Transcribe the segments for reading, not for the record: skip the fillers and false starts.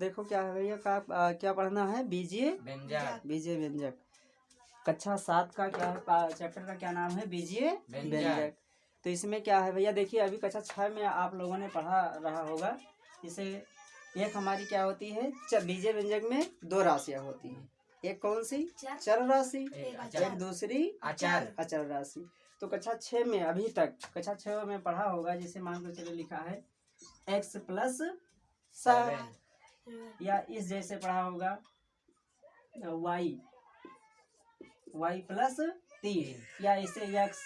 देखो क्या है भैया क्या पढ़ना है, बीजीय व्यंजक। बीजीय व्यंजक। कक्षा 7 का क्या है, चैप्टर का क्या नाम है, बीजीय व्यंजक। तो इसमें क्या है भैया, देखिए अभी कक्षा 6 में आप लोगों ने पढ़ा रहा होगा। इसे एक हमारी क्या होती है, बीजीय व्यंजक में 2 राशियां होती हैं। एक कौन सी, चर राशि, एक दूसरी अचर राशि। तो कक्षा 6 में अभी तक कक्षा 6 में पढ़ा होगा, जिसे मान कर चले लिखा है x प्लस 7, या इस जैसे पढ़ा होगा y प्लस 3, या इसे x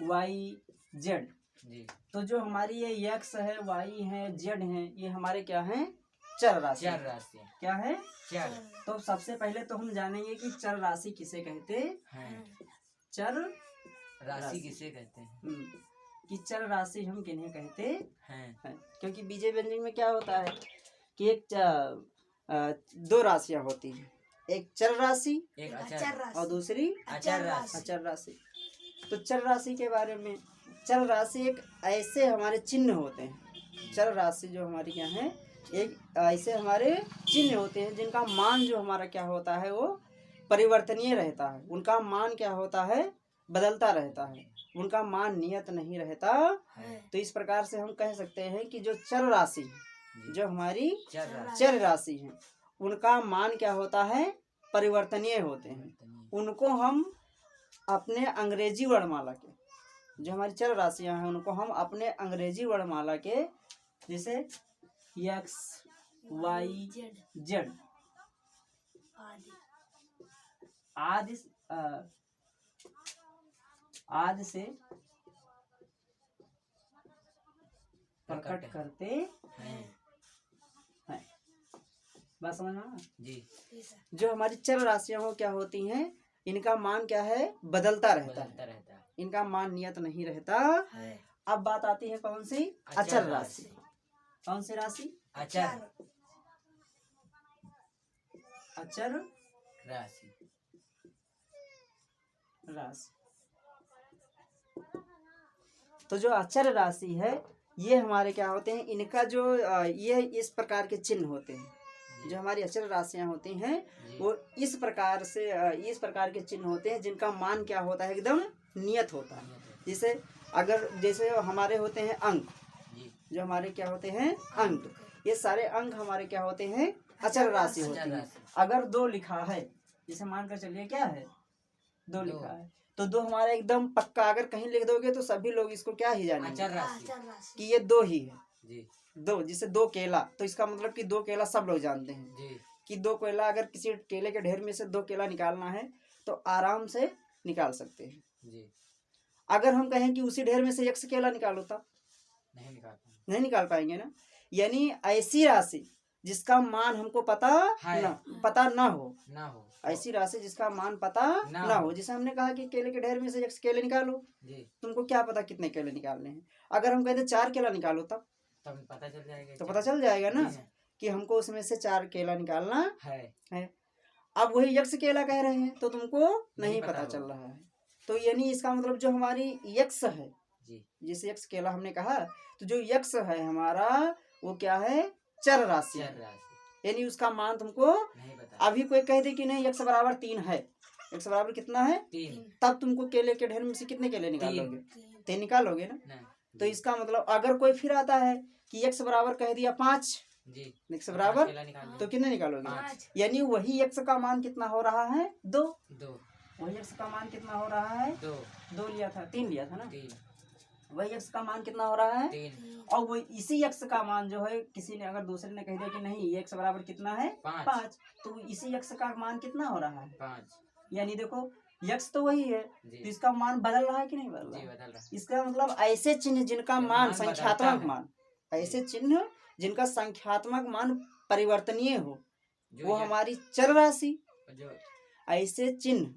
y z। तो जो हमारी ये x है, y है, z है, ये हमारे क्या है, चर राशि। क्या है, चर। तो सबसे पहले तो हम जानेंगे कि चर राशि किसे कहते हैं। चर राशि किसे कहते हैं, कि चर राशि हम किन्हें कहते हैं। क्योंकि बीजीय व्यंजक में क्या होता है कि एक 2 राशियां होती हैं, एक चर राशि और दूसरी अचर राशि। तो चर राशि के बारे में, चर राशि एक ऐसे हमारे चिन्ह होते हैं। चर राशि जो हमारी क्या है, एक ऐसे हमारे चिन्ह होते हैं जिनका मान जो हमारा क्या होता है, वो परिवर्तनीय रहता है। उनका मान क्या होता है, बदलता रहता है, उनका मान नियत नहीं रहता है। तो इस प्रकार से हम कह सकते हैं कि जो चर राशि है, जो हमारी चर राशि है, उनका मान क्या होता है, परिवर्तनीय होते हैं। उनको हम अपने अंग्रेजी वर्णमाला के, जो हमारी चर राशियां हैं, उनको हम अपने अंग्रेजी वर्णमाला के, जैसे x y z आदि से प्रकट करते हैं। बात समझ में जी। जो हमारी चर राशियां हो क्या होती हैं, इनका मान क्या है, बदलता रहता है, इनका मान नियत नहीं रहता है। अब बात आती है कौन सी, अचर राशि। कौन सी राशि, अचर राशि। तो जो अचर राशि है, ये हमारे क्या होते हैं, इनका जो ये इस प्रकार के चिन्ह होते हैं। जो हमारी अचर राशियां होती हैं, वो इस प्रकार के चिन्ह होते हैं, जिनका मान क्या होता है, एकदम नियत होता है। जैसे हमारे होते हैं अंक, जो हमारे क्या होते हैं, अंक। ये सारे अंक हमारे क्या होते हैं, अचर राशि होती है। अगर 2 लिखा है, जैसे मान कर चलिए क्या है, 2 लिखा है, तो 2 हमारा एकदम पक्का, अगर कहीं लिख दोगे तो सभी लोग इसको क्या ही जानेंगे कि ये 2 ही है जी। 2, जिसे 2 केला, तो इसका मतलब कि 2 केला सब लोग जानते हैं जी। कि 2 केला, अगर किसी केले के ढेर में से 2 केला निकालना है तो आराम से निकाल सकते हैं जी। अगर हम कहें कि उसी ढेर में से 1 केला निकालो, तब नहीं निकाल पाएंगे ना। यानी ऐसी राशि जिसका मान हमको पता ना हो, ऐसी राशि जिसका मान पता ना हो। जैसे हमने कहा कि केले के ढेर में से 1 केले निकालो, तुमको क्या पता कितने केले निकालने हैं। अगर हम कहते 4 केला निकालो, तब पता चल जाएगा, तो पता चल जाएगा ना कि हमको उसमें से 4 केला निकालना है। अब वही 1 केला कह रहे हैं तो तुमको नहीं पता चल रहा है। तो यानी इसका मतलब जो हमारी x है, जैसे 1 केला हमने कहा, तो जो x है हमारा, वो क्या है, चर राशि। यानी उसका मान तुमको अभी कोई कह दे कि नहीं x बराबर 3 है, x बराबर कितना है, 3, तब तुमको केले के ढेर में से कितने केले निकालोगे, 3 निकालोगे ना। तो इसका मतलब अगर कोई फिर आता है कि x बराबर कह दिया 5, x बराबर, तो कितने निकालोगे। यानी वही x का मान कितना हो रहा है, 2। वही x का मान कितना हो रहा है, 2 लिया था, 3 लिया था ना। वही x का मान कितना हो रहा है, 3। और वो इसी x का मान जो है, किसी ने अगर दूसरे ने कह दिया कि नहीं ये x बराबर कितना है, 5, तो इसी x का मान कितना हो रहा है, 5। यानी देखो x तो वही है, तो इसका मान बदल रहा है कि नहीं बदल रहा है। इसका मतलब ऐसे चिन्ह जिनका मान संख्यात्मक मान, ऐसे चिन्ह जिनका संख्यात्मक मान परिवर्तनीय हो, वो हमारी चर राशि। ऐसे चिन्ह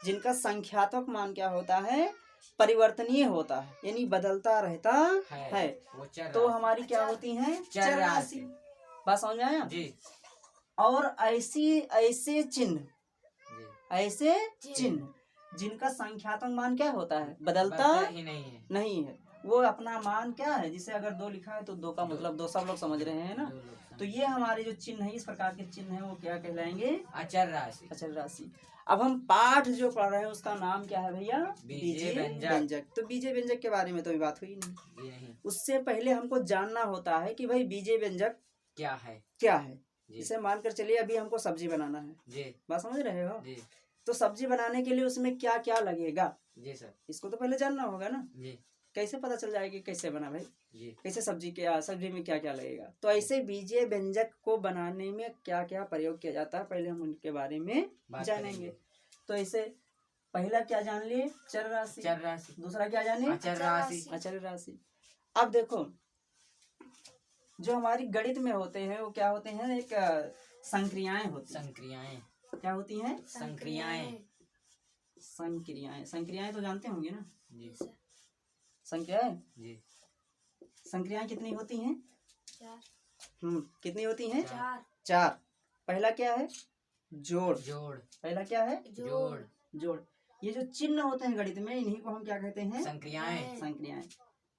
जिनका संख्यात्मक मान क्या होता है, परिवर्तनीय होता है, यानी बदलता रहता है, तो हमारी क्या होती हैं, चर राशि। बात समझ में आया जी। और ऐसे चिन्ह जिनका संख्यात्मक मान क्या होता है, बदलता ही नहीं है, वो अपना मान क्या है, जिसे अगर 2 लिखा है तो 2 का मतलब 2, सब लोग समझ रहे हैं ना। तो ये हमारे जो चिन्ह है, इस प्रकार के चिन्ह है, वो क्या कहलाएंगे? अचर राशि। अचर राशि। अब हम पाठ जो पढ़ रहे हैं उसका नाम क्या है भैया? बीजीय व्यंजक। व्यंजक। तो बीजीय व्यंजक के बारे में तो अभी बात हुई नहीं। जी नहीं। उससे पहले हमको जानना होता है कि भाई बीजीय व्यंजक क्या है? क्या है। जी। इसे मानकर चलिए अभी हमको सब्जी बनाना है। जी। बात समझ रहे हो? जी। तो सब्जी बनाने के लिए उसमें क्या क्या लगेगा? जी सर। इसको तो पहले जानना होगा ना। जी। कैसे पता चल जाएगा कि कैसे बना भाई? जी। कैसे सब्जी में क्या क्या लगेगा? तो ऐसे बीजीय व्यंजक को बनाने में क्या क्या प्रयोग किया जाता है, पहले हम उनके बारे में जानेंगे। तो ऐसे पहला क्या जान लिए? चर राशि। चर राशि। दूसरा क्या जाने? अचर राशि। अचर राशि। अब देखो, जो हमारी गणित में होते हैं वो क्या होते हैं? एक संक्रियाएं होती हैं। संक्रियाएं। क्या होती हैं? संक्रियाएं। संक्रियाएं। संक्रियाएं तो जानते होंगे ना? जी। संक्रियाएं। जी। संक्रियाएं कितनी होती हैं? 4। कितनी होती हैं? 4। 4। पहला क्या है? जोड़। जोड़। पहला क्या है? जोड़। जोड़। ये जो चिन्ह होते हैं गणित में, इन्हीं को हम क्या कहते हैं? संक्रियाएं। संक्रियाएं।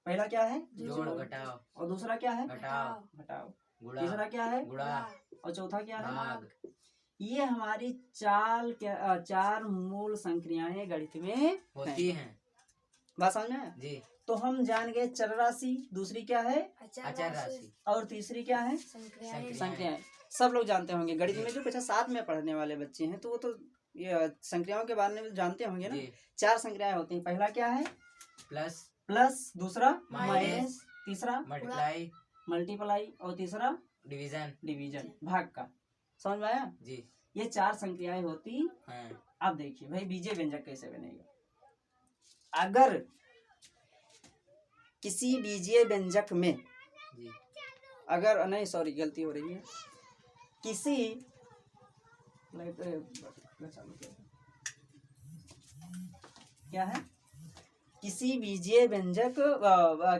पहला क्या है? जोड़ घटाओ। और दूसरा क्या है? घटाओ। घटाओ। गुणा। तीसरा क्या है? गुणा। और चौथा क्या है? भाग। ये हमारी चार मूल संक्रियाएं गणित में होती हैं। बात समझ में आया? जी। तो हम जान गए चर राशि, दूसरी क्या है? अचर राशि। और तीसरी क्या है? संक्रियाएं। संक्रियाएं। सब लोग जानते होंगे गणित में, जो कक्षा 7 में पढ़ने वाले बच्चे हैं तो वो तो ये संक्रियाओं के बारे में जानते होंगे ना। जी। 4 संक्रियाएं होती हैं। पहला क्या है? प्लस। प्लस। दूसरा माइनस। माइनस। तीसरा मल्टीप्लाई। मल्टीप्लाई। और तीसरा डिवीजन। डिवीजन, भाग का। समझ में आया? जी। ये 4 संक्रियाएं होती हैं। अब देखिए भाई बीजीय व्यंजक कैसे बनेगा। अगर किसी बीजीय व्यंजक में, जी। अगर नहीं सॉरी गलती हो रही है, किसी क्या है? किसी बीजीय व्यंजक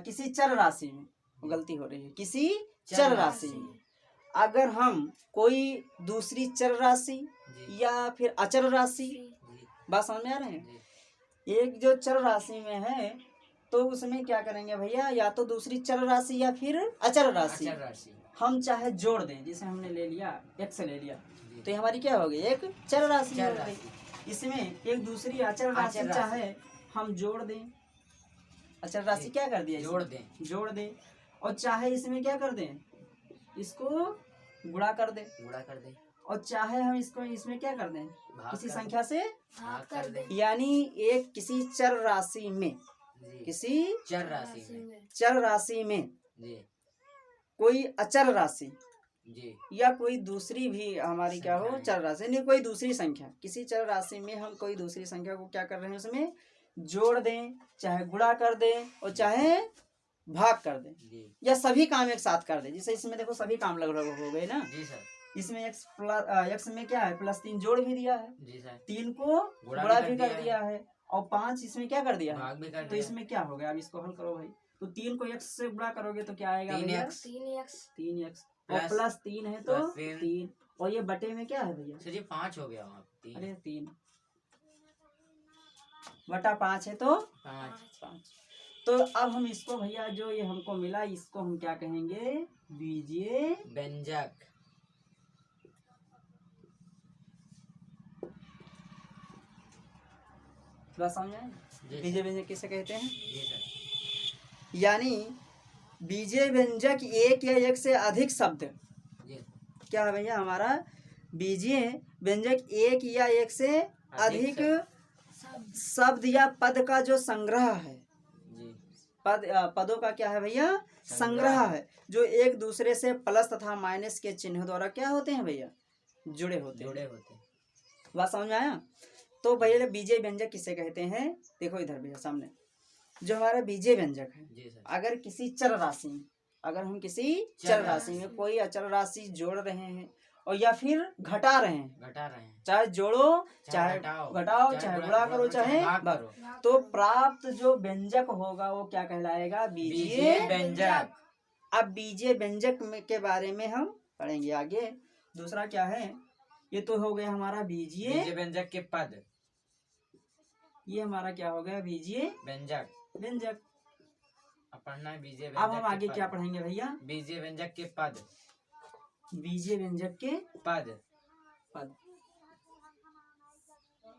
किसी चर राशि में, गलती हो रही है, किसी चर राशि में अगर हम कोई दूसरी चर राशि जी। या फिर अचर राशि, जी। बात समझ में आ रहे हैं? जी। एक जो चर राशि में है तो उसमें क्या करेंगे भैया? या तो दूसरी चर राशि या फिर अचर राशि अचर राशि। हम चाहे जोड़ दें। जैसे हमने ले लिया x ले लिया, जी। तो ये हमारी क्या हो गई? एक चर राशि चर हो राशि। गई। इसमें एक दूसरी अचर राशि अचर राशि। चाहे हम जोड़ दें। अचर राशि जी। क्या कर दिया? जोड़ दें। जोड़ दें। और चाहे इसमें क्या कर दें? इसको गुणा कर दें। गुणा कर दे। और चाहे हम इसको इसमें क्या कर दें? भाग किसी कर संख्या से भाग कर दे। यानी एक किसी चर राशि में, जी। किसी चर राशि में। चर राशि में जी। कोई अचर राशि जी। या कोई दूसरी भी हमारी क्या हो? संख्याएं। चर राशि, नहीं कोई दूसरी संख्या, किसी चर राशि में हम कोई दूसरी संख्या को क्या कर रहे हैं? उसमें जोड़ दें, चाहे गुणा कर दें और चाहे भाग कर दें, जी। या सभी काम एक साथ कर दें। जैसे इसमें देखो सभी काम लगभग हो गए ना। जी सर। इसमें x में क्या है? +3 जोड़ भी दिया है, जी सर। 3 को गुणा भी कर दिया है और 5 इसमें क्या कर दिया है? भाग भी कर तो दिया। इसमें क्या हो गया? अब इसको हल करो भाई। तो 3 को x से गुणा करोगे तो क्या आएगा भैया? 3x। 3x और +3 है तो प्लस 3। और ये बटे में क्या है भैया? सर जी 5 हो गया वहाँ। 3 अरे 3 बटा 5 है तो 5। तो अब हम इसको भैया जो ये हमको मिला इसको हम क्या कहेंगे? बीजीय व्यंजक। बात समझ आए? जी बीजीय व्यंजक किसे कहते हैं? जी सर। यानी बीजीय व्यंजक एक या एक से अधिक शब्द, जी। क्या है भैया हमारा? बीजीय व्यंजक एक या एक से अधिक शब्द या पद का जो संग्रह है। जी। पदों का क्या है भैया? संग्रह है, जो एक दूसरे से प्लस तथा माइनस के चिन्ह द्वारा क्या होते हैं भैया? जुड़े होते हैं। बात समझ में आया? तो भैया बीजीय व्यंजक किसे कहते हैं? देखो इधर भैया सामने जो हमारा बीजीय व्यंजक है, जी सर। अगर किसी चर राशि में, अगर हम किसी चर राशि में कोई अचर राशि जोड़ रहे हैं और या फिर घटा रहे हैं, चाहे जोड़ो चाहे घटाओ, चाहे गुणा करो, चाहे भाग करो, तो प्राप्त जो व्यंजक होगा वो क्या कहलाएगा? बीजीय व्यंजक। अब बीजीय व्यंजक के बारे में हम पढ़ेंगे आगे। दूसरा क्या है? ये तो हो गया हमारा बीजीय व्यंजक के पद। ये हमारा क्या हो गया? बीजीय व्यंजक। व्यंजक। पढ़ना है बीजीय व्यंजक। अब हम आगे क्या पढ़ेंगे भैया? बीजीय व्यंजक के पद। बीजीय व्यंजक के पद पद,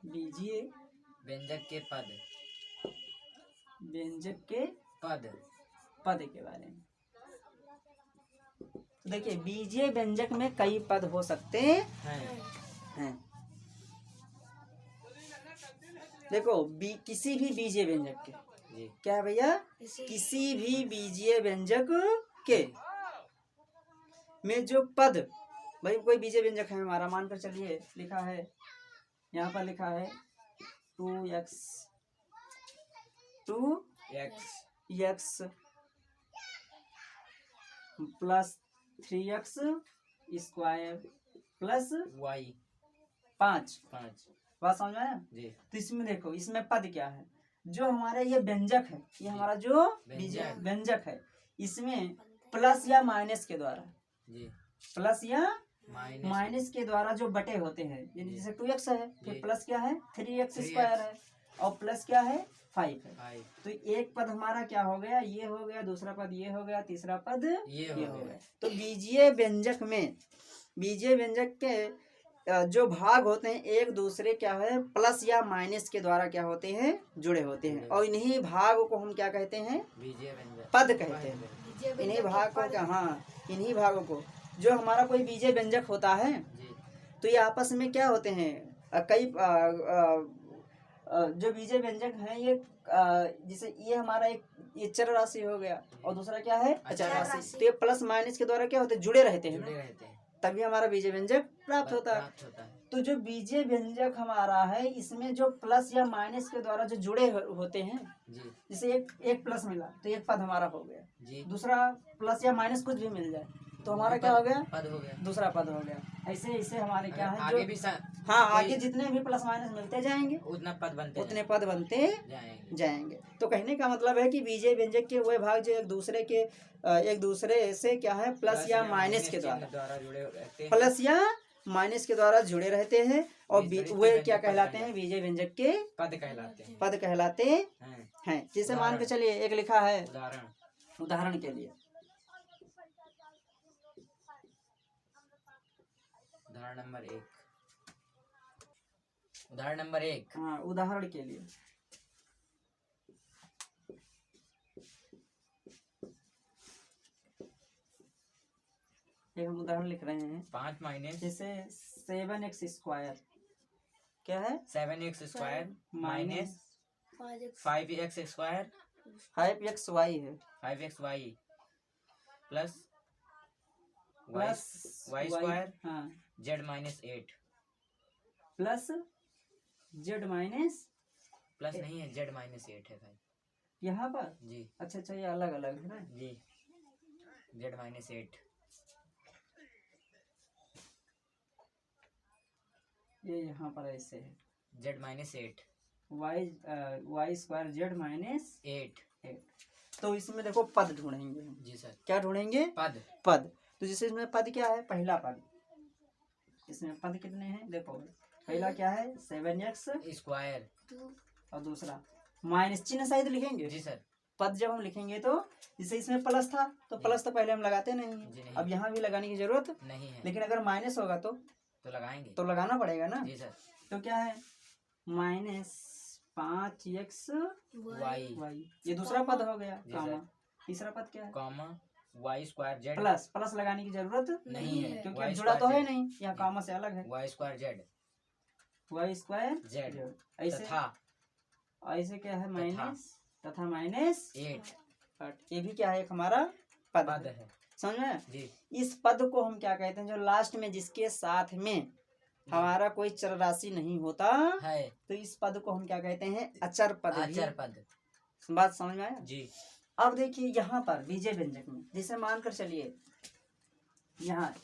बीजीय व्यंजक के पद व्यंजक के पद पद के बारे में। देखिए बीजीय व्यंजक में कई पद हो सकते हैं। देखो किसी भी बीजीय व्यंजक के, जी क्या है भैया, किसी भी बीजीय व्यंजक के में जो पद, भाई कोई बीजीय व्यंजक है हमारा, मानकर चलिए लिखा है, यहाँ पर लिखा है 2x plus 3x square plus Y 5। 5 बात समझ में आया? जी तो इसमें देखो, इसमें पद क्या है, जो हमारा ये व्यंजक है, ये हमारा जो व्यंजक। व्यंजक है, इसमें प्लस या माइनस के द्वारा, जी प्लस या माइनस माइनस के द्वारा जो बटे होते हैं, यानी जी। जैसे 2x है, फिर जी। प्लस क्या है 3x 3x स्क्वायर है, और प्लस क्या है 5 है। 5 तो एक पद हमारा क्या हो गया, ये हो गया, दूसरा पद ये हो गया, तीसरा पद ये ये हो हो गया। गया। तो बीजीय व्यंजक में, बीजीय व्यंजक के जो भाग होते हैं एक दूसरे क्या है, प्लस या माइनस के द्वारा क्या होते हैं, जुड़े होते हैं, और इन्हीं भाग को हम क्या कहते हैं, बीजीय व्यंजक पद कहते हैं। इन्हीं भाग को क्या, हाँ इन्हीं भागों को, जो हमारा कोई बीजीय व्यंजक होता है, जी तो ये आपस में क्या होते हैं, कई जो बीजीय व्यंजक हैं ये जैसे ये हमारा एक ये चर राशि हो गया, और दूसरा क्या है अचर राशि, तो ये प्लस माइनस के द्वारा क्या होते हैं, जुड़े रहते हैं जुड़े ना, रहते हैं, तभी हमारा बीजीय व्यंजक प्राप्त होता है। प्राप्त होता है। तो जो बीजीय व्यंजक हमारा है, इसमें जो प्लस या माइनस के द्वारा जो जुड़े होते हैं, जी जैसे एक प्लस मिला तो एक पद हमारा हो गया, जी दूसरा प्लस या माइनस कुछ भी मिल जाए तो हमारा क्या हो गया, पद हो गया। दूसरा पद हो गया। ऐसे ऐसे हमारे क्या है आगे जो, भी हाँ आगे जितने भी प्लस माइनस मिलते जाएंगे उतना पद बनते उतने पद बनते जाएंगे। जाएंगे। तो कहने का मतलब है कि बीजीय व्यंजक के वह भाग जो एक दूसरे से क्या है, प्लस या माइनस के द्वारा जुड़े रहते हैं। प्लस या माइनस के द्वारा जुड़े रहते हैं, और बीजगणित वे व्यंजक क्या पद कहलाते हैं, कहलाते बीजीय व्यंजक के पद कहलाते हैं। पद कहलाते हैं। जैसे मान के चलिए एक लिखा है, उदाहरण के लिए, उदाहरण नंबर 1 हाँ उदाहरण के लिए एक हम उदाहरण लिख रहे हैं, 5 माइनस जैसे 7x स्क्वायर क्या है, 7x square minus 5x square 5xy है 5xy plus plus y square हाँ z minus 8 plus z minus, plus नहीं है z माइनस 8 है भाई यहाँ पर जी अच्छा ये अलग अलग है ना, जी z माइनस 8 ये यहाँ पर ऐसे है z minus 8 y square z minus 8 तो इसमें देखो पद ढूंढेंगे हम, जी सर क्या ढूंढेंगे, पद। तो जैसे इसमें पद क्या है, पहला पद, इसमें पद कितने हैं देखो, पहला क्या है 7x स्क्वायर और दूसरा माइनस चिन्ह सहित लिखेंगे। जी सर पद जब हम लिखेंगे तो जैसे इसमें प्लस था तो प्लस तो पहले हम लगाते नहीं जी हैं, नहीं। अब यहाँ भी लगाने की जरूरत, नहीं है लेकिन अगर माइनस होगा तो लगाएंगे तो लगाना पड़ेगा ना। जी सर तो क्या है माइनस 5x y ये दूसरा पद हो गया, जी कामा। सर। तीसरा पद क्या है, comma y square z plus, plus लगाने की जरूरत नहीं है क्योंकि y अब जुड़ा तो स्क्वायर है z, नहीं, यहाँ कामा से अलग है, y square z y square z ऐसे तथा ऐसे क्या है माइनस तथा माइनस 8 ये भी क्या है एक हमारा पद पद है। है समझ में, जी इस पद को हम क्या कहते हैं, जो लास्ट में जिसके साथ में हमारा कोई चर राशि नहीं होता है तो इस पद को हम क्या कहते हैं, अचर पद भी। अचर पद बात समझ में आया। जी अब देखिए यहाँ पर बीजीय व्यंजक में जैसे मानकर चलिए यहाँ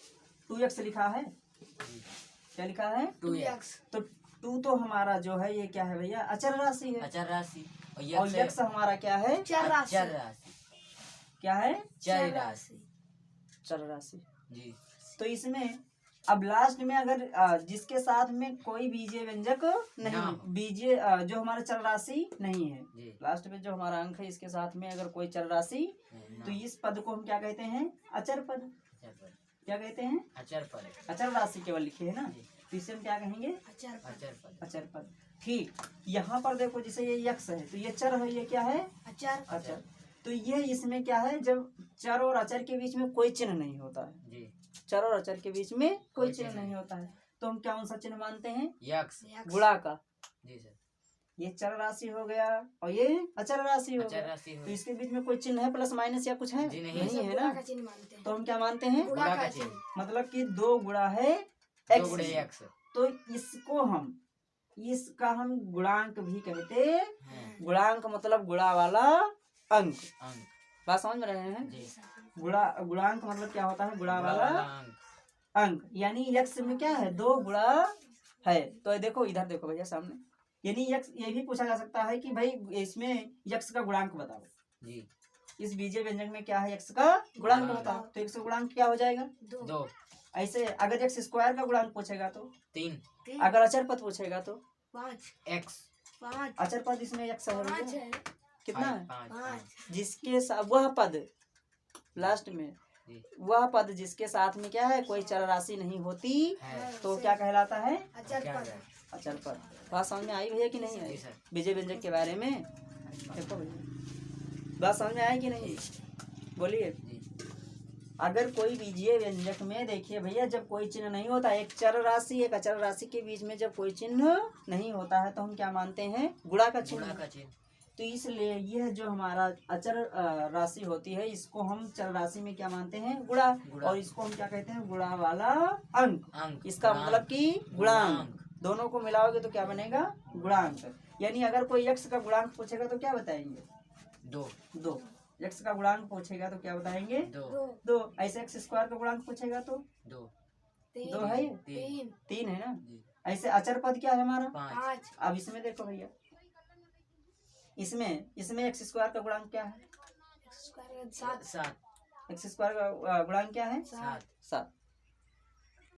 2x लिखा है, क्या लिखा है 2x तो 2 तो हमारा जो है ये क्या है भैया, अचर राशि है, अचर राशि और यक्ष हमारा क्या है, चर राशि चर राशि क्या है, चर राशि चर राशि। जी तो इसमें अब लास्ट में अगर जिसके साथ में कोई बीजीय व्यंजक नहीं, ना। बीजीय जो हमारा चर राशि नहीं है, जी लास्ट में जो हमारा अंक है इसके साथ में अगर कोई चर राशि, तो इस पद को हम क्या कहते हैं, अचर पद। क्या कहते हैं? अचर पद। अचर राशि केवल लिखी है ना, जी। तो इसे हम क्या कहेंगे? अचर पद। अचर पद। अचर पद। ठीक, यहाँ पर देखो जैसे ये यक्ष है तो ये चर है, ये क्या है? अचर। अचर। तो ये इसमें क्या है, जब चर और अचर के बीच में कोई चिन्ह नहीं होता है, जी। चर और अचर के बीच में कोई कोई चिन्ह चिन्ह नहीं होता है, तो हम कौन सा चिन्ह मानते हैं? यक्ष। गुणा का। जी सर। ये चर राशि हो गया और ये अचर राशि हो अचर गया, राशि तो हो। इसके बीच में कोई चिन्ह है प्लस माइनस या कुछ है? जी नहीं। नहीं है गुणा ना, का चिन्ह मानते हैं। तो हम क्या मानते हैं? गुणा गुणा का का चिन्ह। चिन्ह। मतलब कि 2 गुणा है दो एक्स, गुणे यक्ष। तो इसका हम गुणांक भी कहते हैं। गुणांक मतलब गुणा वाला अंक। अंक। बात समझ में रहे हैं? जी। गुणांक मतलब क्या होता है? गुणा गुणा वाला अंक। अंक, यानी यक्ष में क्या है? 2 गुणा है। तो ये देखो, इधर देखो भैया सामने, यानी यक्ष, ये भी पूछा जा सकता है कि भाई इसमें यक्ष का गुणांक बताओ, जी। इस बीजीय व्यंजक में क्या है यक्ष का गुणांक गुणांक। बताओ, तो यक्ष का गुणांक क्या हो जाएगा? 2। ऐसे अगर यक्ष स्क्वायर का गुणांक पूछेगा तो, 3। अगर अचर पद पूछेगा तो 5। एक्स। 5। अचर पद इसमें यक्ष है 5 भैया। है। कितना है? 5। जिसके साथ वह पद लास्ट में, जी। वह पद जिसके साथ में क्या है? कोई चर राशि नहीं होती, है। तो क्या कहलाता है? अचर क्या पद। है? अचर पद। बात समझ में आई भैया कि नहीं जी आई? सर। बीजीय व्यंजक के बारे में देखो भैया, बात समझ में आई कि नहीं? बोलिए। जी। अगर कोई बीजीय व्यंजक में देखिए भैया, जब कोई चिन्ह नहीं होता, एक चर राशि एक अचर राशि के बीच में जब कोई चिन्ह नहीं होता है, तो हम क्या मानते हैं? गुणा का गुणा चिन्ह। का चिन्ह। तो इसलिए यह जो हमारा अचर राशि होती है, इसको हम चर राशि में क्या मानते हैं? गुणा। गुणा। और इसको हम क्या कहते हैं? गुणा वाला अंक। अंक। इसका गुणांक। मतलब कि गुणांक। दोनों को मिलाओगे तो क्या बनेगा? गुणांक। यानी अगर कोई यक्ष का गुणांक पूछेगा तो क्या बताएंगे? 2। 2। यक्ष का गुणांक पूछेगा तो क्या बताएंगे? 2। 2। ऐसे एक्स स्क्वायर का गुणांक पूछेगा तो 2। 2 है ये? 3। 3 है ना। जी। ऐसे अचर पद क्या है हमारा? 5। अब इसमें देखो भैया, इसमें एक्स स्क्वायर का गुणांक क्या है? 7। 7। एक्स स्क्वायर का गुणांक क्या है? 7। 7।